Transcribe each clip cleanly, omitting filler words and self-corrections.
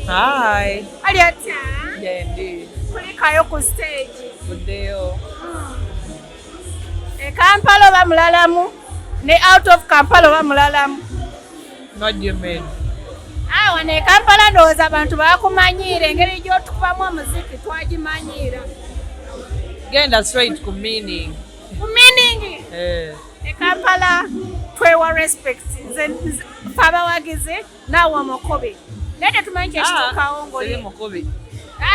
Hi. Aliata. Yeah, indeed. Kulikayo ku stage. Good day. Kampala oba mulalamu ne out of Kampala oba mulalamu. What do you mean? Wano e Kampala ndowooza abantu bakumanyiira engeri gy'otukubamu omuziki twagimanyiira. Genda straight ku meaning. Ku meaning? E Kampala twewa respect. Nze abawagizi naawe omukubi. Naye tetumanyi kyekituukawo ng'oli. Siri mukubi.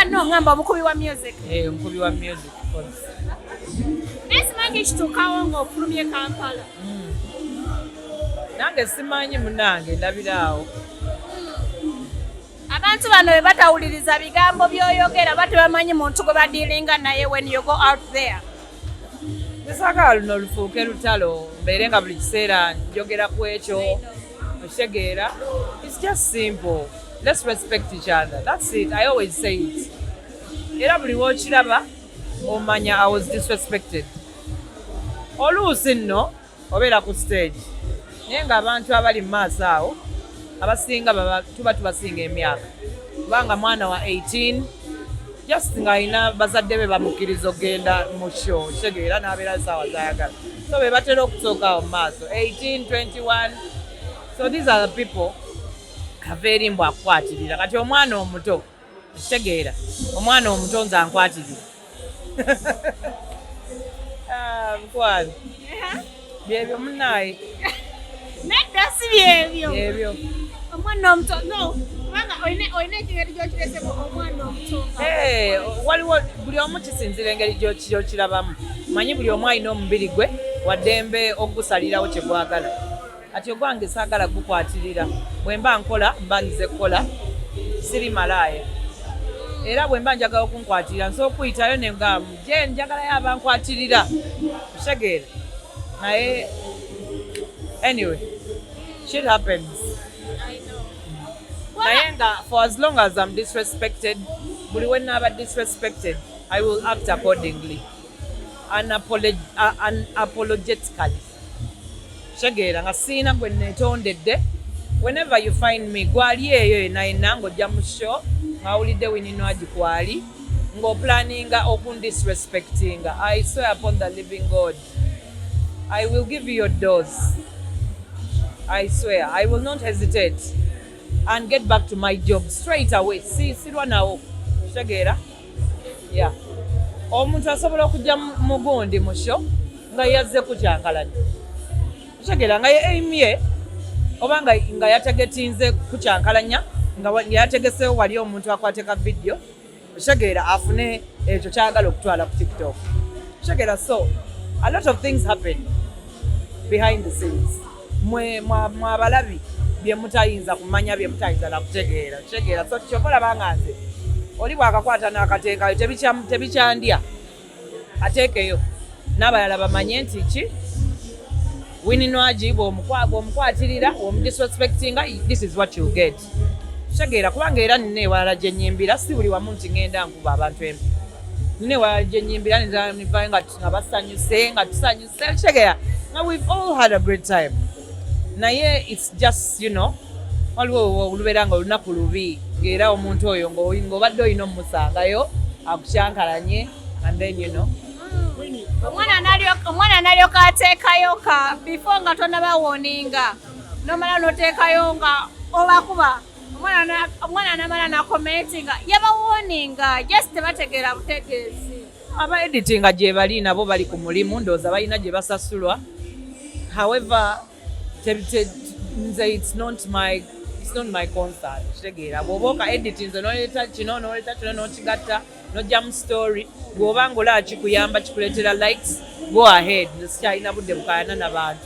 No, ngamba omukubi wa music. Omukubi wa music. Naye simanyi kyekituukawo ng'ofulumya e Kampala. Nange simanyi munange ndabira awo. Abantu bano bwe batawuliriza bigambo by'oyogera batebamanyi muntu gwe badiiringa naye when you go out there. Nsaagala luno lufuuke lutalo mbeere nga buli kiseera njogera ku ekyo okitegeera. It's just simple. Let's respect each other. That's it. I always say it. Era buli w'okiraba omanya I was disrespected. Oluusi nno obeera ku stage naye ng'abantu abali mu maaso awo abasinga tuba tubasinga emyaka kubanga mwana wa 18 just ng'alina bazadde be bamukkiriza okgenda mu show kitegeera n'abeera saawa zayagala so be batera okusooka awo mu maaso 18, 21. So these are the people kaveeri mbw akukwatirira kati omwana omuto kitegeera omwana omuto nze ankwatirira mukwano byebyo munaye Nedda si byebyo. byebyo Omwana omuto no kubanga olina ekingeri gy'okireesemu omwana omuto. Waliwo buli omu kisinzira engeri gy'okirabamu manyi buli omu alina omubiri gwe waddembe okugusalirawo kye gwagala ati ogwange saagala gukwatirira bwe mba nkola mba nzize kukola siri malaaya era bwe mba njagala okunkwatirira nsobola okuyitayo ne ngamu je njagalayo abankwatirira kitegeera naye anyway shit happens. Naye nga for as long as I'm disrespected buli we naaba disrespected I will act accordingly unapologetically kitegeera nga siina gwe neetondedde. Whenever you find me gwali eyo yenayena ng'ojja mu show ng'awulidde wininwagi kwali ng'oplaninga okundisrespectinga I swear upon the living God I will give you your dose. I swear I will not hesitate and get back to my job straight away. Sirwa nawo kitegeera yeah. Omuntu asobola okujja mu gundi mu show nga yazze ku kyankalanya kitegeera nga ye aim ye oba nga yategetinze ku kyankalanya nga yategeseewo wali omuntu akwateka video kitegeera afune ekyo kyagala okutwala ku TikTok kitegeera. So a lot of things happen behind the scenes mwe abalabi bye mutayinza kumanya bye mutayinza na kutegeera kitegeera. So kyokola banganze oli bwakakwata n'akateekayo tebikyandya ateekeyo n'abalala bamanye nti ki wininwagi bw'omukwatirira omudisrespectinga this is what you get kitegeera. Kubanga era nina ewalala gye nnyimbira si buli wamu nti ngenda nkuba abantu embi nina ewalala gye nnyimbira nivayo nga basanyuse nga tusanyuse kitegeera nga we've all had a great time naye it's just waliwo olubeera nga olunaku lubi ng'era omuntu oyo ng'obadde olina omumusangayo akukyankalanye and then omwana analyoka ateekayo ka before nga tonabawoninga nomala noteekayo nga obakuba omwana anamala nakomenti nga yabawoninga just tebategeera butegeezi. Aba editinga gye bali nabo bali ku mulimu ndowooza balina gye basasulwa. However nze it's not my concern kitegeera bw'oba oka editing nze noleeta kino n'okigatta n'ojja mu story bw'oba ng'olaba kikuyamba kikuleetera likes go ahead nze sikyalina budde bukaayana n'abantu.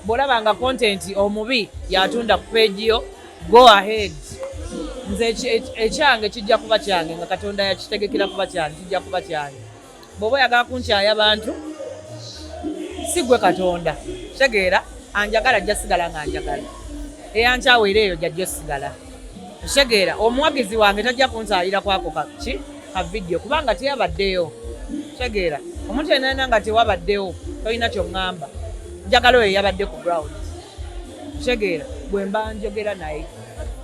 Bw'olaba nga content omubi yatunda ku page yo go ahead nze ekyange kijja kuba kyange nga Katonda yakitegekera kuba kyange kijja kuba kyange. Bw'oba oyagala kunkyaya abantu si gwe Katonda kitegeera anjagala ajja sigala nga njagala eyankyawo era eyo jjajja osigala kitegeera. Omuwagizi wange tajja kunsaalira kwako ka video kubanga teyabaddeyo kitegeera. Omuntu yenna nga tewabaddeyo tolina ky'oŋŋamba njagala oyo yabadde ku ground kitegeera bwe mba njogera naye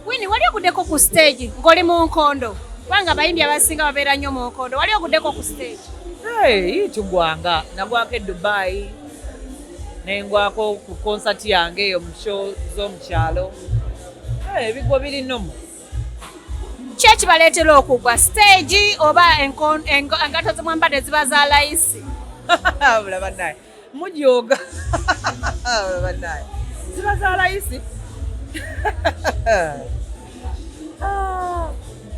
Winnie, wali oguddeko ku stage ng'oli mu nkondo? Kubanga abayimbi abasinga babeera nnyo mu nkondo. Wali oguddeko ku stage? Tugwanga. Nagwako e Dubai. Nengwako ku concert yange eyo mu show z'omukyalo. Ebigwo biri nnomo. Ki ekibaleetera okugwa? Stage oba engato ze mwambadde ziba za layisi? Bulaba naye. Mujooga. Bulaba naye. Ziba za layisi.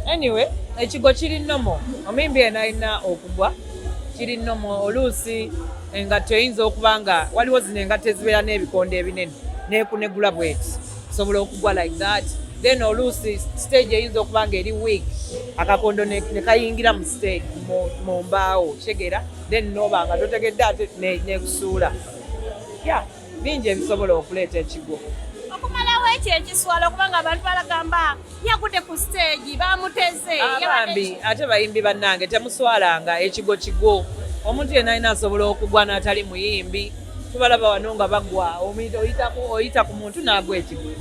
Anyway, ekigo kiri nnomo. Omuyimbi eno alina okugwa. Kiri nnomo oluusi engatto eyinza okuba nga waliwo zino engatto ezibeera n'ebikondo ebinene neekunegula bweti sobola okugwa like that. Then oluusi stage eyinza okuba nga eri weak akakondo ne kayingira mu stage mu mbaawo kitegeera then nooba nga totegedde ate nekusuula. Bingi ebisobola okuleeta ekigo. Okumalawo ekyo ekiswala okubanga abantu balagamba yagudde ku stage bamuteze. Abambi ate bayimbi bannange temuswalanga ekigo kigo. Omuntu yenna alina asobola okugwa n'atali muyimbi. Tubalaba wano nga bagwa oyita ku muntu n'agwa ekigo.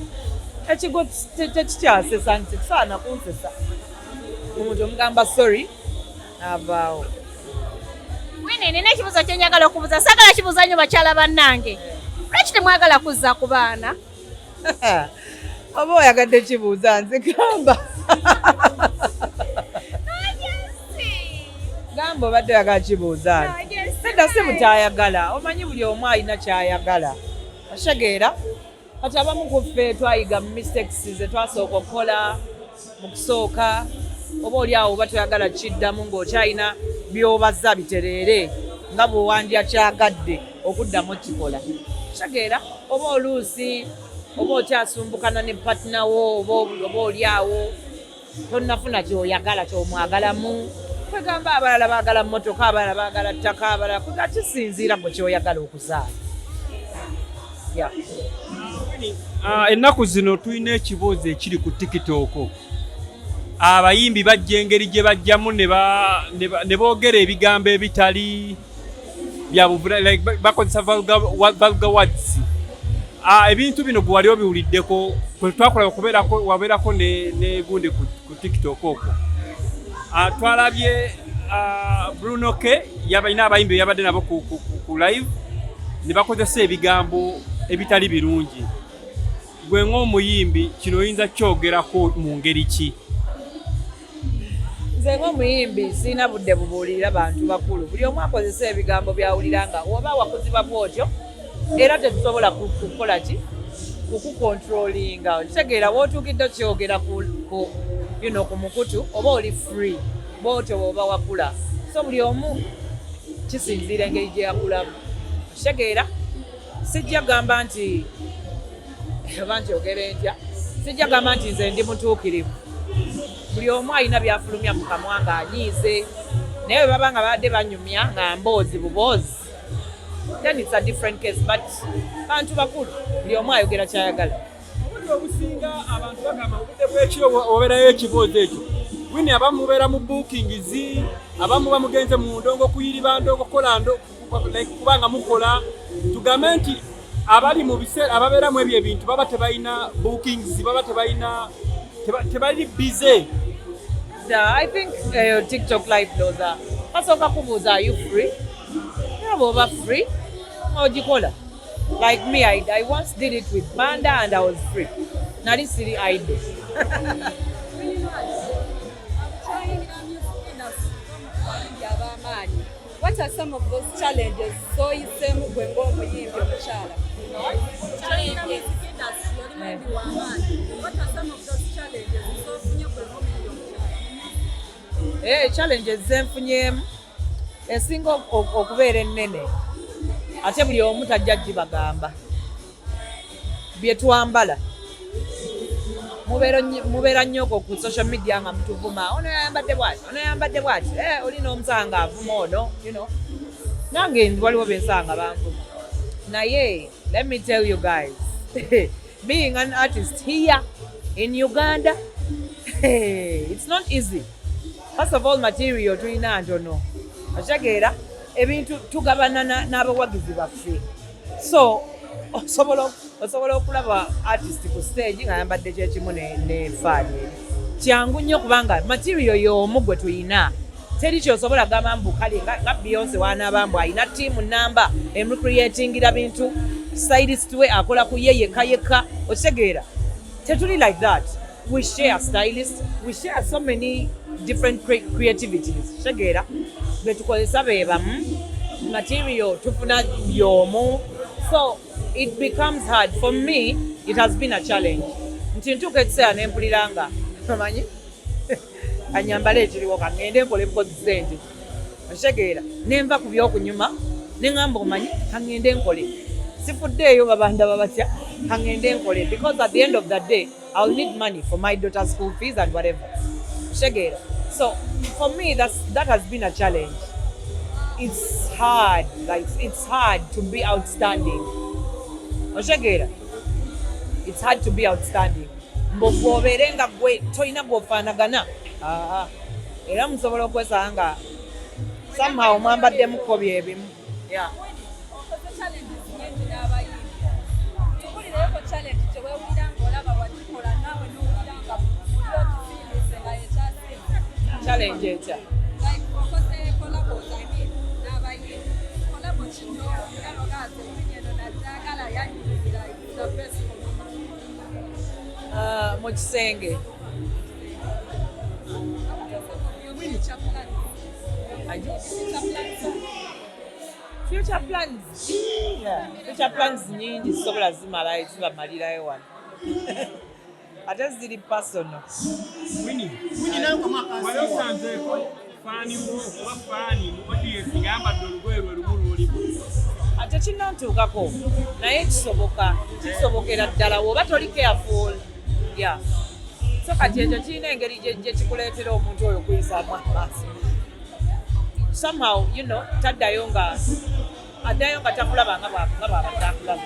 Ekigo tekikyasesa nti kisaana kunsesa. Omuntu omugamba sorry avaawo. Winnie, nina ekibuuzo kye njagala okubuuza. Saagala kibuuza nnyo bakyala bannange. Lwaki temwagala kuzza ku baana? Oba oyagadde kibuuza nze gamba. Gamba obadde oyagala kibuuza nze. Sedda si butayagala. Omanyi buli omu alina kyayagala. Otegeera? Kati abamu ku ffe twayiga mu mistakes ze twasooka okukola mu kusooka. Oba oli awo oba toyagala kiddamu ng'okyalina by'obazza bitereere nga bw'owandya kyagadde okuddamu kikola. Otegeera? Oba oluusi oba okyasumbukana ne patina wo oba oli awo tonnafuna ky'oyagala ky'omwagalamu. Kwegamba abalala baagala mmotoka, abalala baagala ttaka, abalala kuga kisinziira gwe ky'oyagala okuzaala. Ennaku zino tulina ekibuuzo ekiri ku TikTok. Abayimbi bajja engeri gye bajjamu ne boogera ebigambo ebitali bya buvula, bakozesa vulgar words. Ebintu bino gwe wali obiwuliddeko twakola wabeerako ne gundi ku TikTok okwo. Twalabye Bruno K yabalina abayimbi yabadde nabo ku live ne bakozesa ebigambo ebitali birungi. Gwe ng'omuyimbi kino oyinza kyogerako mu ngeri ki? Nze ng'omuyimbi sirina budde bubuulirira bantu bakulu. Buli omu akozesa ebigambo byawuliranga oba wakuziba bwotyo era tetusobola kukola ki kukukontrolinga. Okitegeera wootuukidde kyogera ku mukutu oba oli free bwotyo bw'oba wakula. So buli omu kisinziira engeri gye yakulamu. Okitegeera? Sijja gamba nti oba nkyogere ntya. Sijja gamba nti nze ndi mutuukirivu. Buli omu alina byafulumya mu kamwa ng'anyiize. Naye bwe baba nga badde banyumya nga mboozi buboozi. Then it's a different case, but bantu bakulu buli omu ayogera kyayagala. Obudde obusinga abantu bagamba obudde bw'ekiro obeerayo ekibuuzo ekyo. Winnie abamu mubeera mu bookings, abamu bamugenze mu ndongo kuyiriba ndongo kola kubanga mukola. Tugambe nti abali mu biseera ababeeramu ebyo ebintu baba tebalina bookings, baba tebali busy. I think TikTok live doza. Basooka kubuuza, are you free? Never over free. Ojikola. Like me, I once did it with Banda and I was free. Nali siri idle. What are some of those challenges? So you say when go muyimbi omukyala. Challenges. What are some of those challenges? So funye gwe muyimbi omukyala. Challenges zenfunyemu esinga okubeera ennene. Ate buli omu tajja gibagamba. Bye twambala. Mubeera nnyo ku social media nga mutuvuma. Ono yayambadde bwati, ono yayambadde bwati. Olina omusanga avuma ono, you know. Nange waliwo bensanga banvuma. Naye, let me tell you guys, being an artist here in Uganda, it's not easy. First of all, material tulina ntono. Otegeera ebintu tugabana n'abawagizi baffe. So osobola okulaba artist ku stage ng'ayambadde kyekimu ne faani eri kyangu nnyo kubanga material y'omu gwe tuyina teri kyosobola gamba mbu kale nga Beyonce w'anaabambu alina tiimu namba emucreatingira bintu stylist we akola ku ye yekka okitegeera tetuli like that. We share stylists, we share so many different creativities kitegeera betukozesa bebamu material tufuna y'omu so it becomes hard for me. It has been a challenge nti ntuuka ekiseera nempuliranga omanyi anyambala ekiriwo kangende nkole bukozi sente okitegeera nenva ku byokunyuma neŋŋamba omanyi kangende nkole sifuddeeyo babanda batya kangende nkole because at the end of the day I'll need money for my daughter's school fees and whatever okitegeera so for me that has been a challenge. It's hard to be outstanding okitegeera it's hard to be outstanding mbogwobeere nga gwe tolina gwofaanagana era musobola okwesanga nga somehow mwambaddemukko byebimu challenge etya mu kisenge future plans nyingi zisobola zimalayo zibamalirayo wano ate ziri personal. Ate kinantuukako naye kisobokera ddala woba toli careful. Yeah. So kati ekyo kirina engeri gye kikuleetera omuntu oyo okuyisaamu amaaso. Somehow, taddayo nga takulaba nga bw'abadde akulaba.